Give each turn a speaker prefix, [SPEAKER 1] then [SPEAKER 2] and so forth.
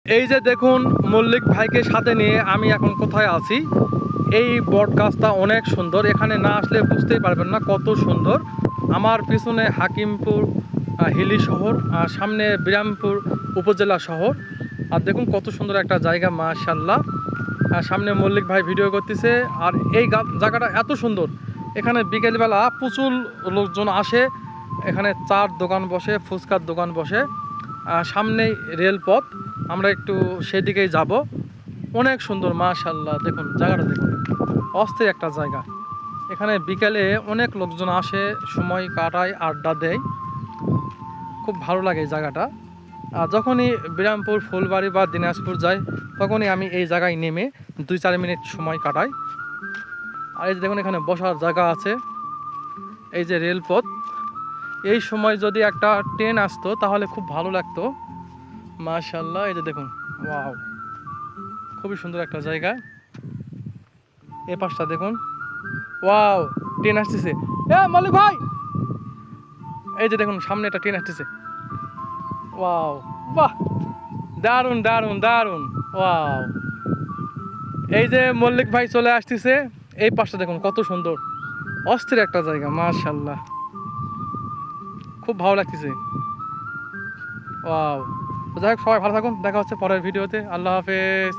[SPEAKER 1] এই যে দেখুন মল্লিক ভাইকে সাথে নিয়ে আমি এখন কোথায় আছি। এই বট গাছটা অনেক সুন্দর, এখানে না আসলে বুঝতেই পারবেন না কত সুন্দর। আমার পিছনে হাকিমপুর হিলি শহর, সামনে বিরামপুর উপজেলা শহর। আর দেখুন কত সুন্দর একটা জায়গা, মাশাআল্লাহ। সামনে মল্লিক ভাই ভিডিও করতেছে। আর এই জায়গাটা এত সুন্দর, এখানে বিকেলবেলা প্রচুর লোকজন আসে। এখানে চার দোকান বসে, ফুচকার দোকান বসে। সামনেই রেলপথ, আমরা একটু সেদিকেই যাব। অনেক সুন্দর, মাশাআল্লাহ। দেখুন জায়গাটা দেখুন, অস্থির একটা জায়গা। এখানে বিকেলে অনেক লোকজন আসে, সময় কাটায়, আড্ডা দেয়। খুব ভালো লাগে এই জায়গাটা। আর যখনই বিরামপুর, ফুলবাড়ি বা দিনাজপুর যাই, তখনই আমি এই জায়গায় নেমে 2-4 মিনিট সময় কাটাই। আর এই যে দেখুন এখানে বসার জায়গা আছে। এই যে রেলপথ, এই সময় যদি একটা ট্রেন আসতো তাহলে খুব ভালো লাগতো। মাশাআল্লাহ, এই যে দেখুন, ওয়াও, খুবই সুন্দর একটা জায়গা। এই পাশটা দেখুন, ওয়াও, ট্রেন আসতেছে। মালিক ভাই, এই যে দেখুন সামনে একটা ট্রেন আসতেছে। ওয়াও, বাহ, দারুণ দারুণ দারুণ, ওয়াও। এই যে মল্লিক ভাই চলে আসতেছে। এই পাশটা দেখুন কত সুন্দর, অস্থির একটা জায়গা, মাশাআল্লাহ। খুব ভালো লাগতেছে, ওয়াও। তো যাই হোক, সবাই ভালো থাকুন, দেখা হচ্ছে পরের ভিডিওতে। আল্লাহ হাফেজ।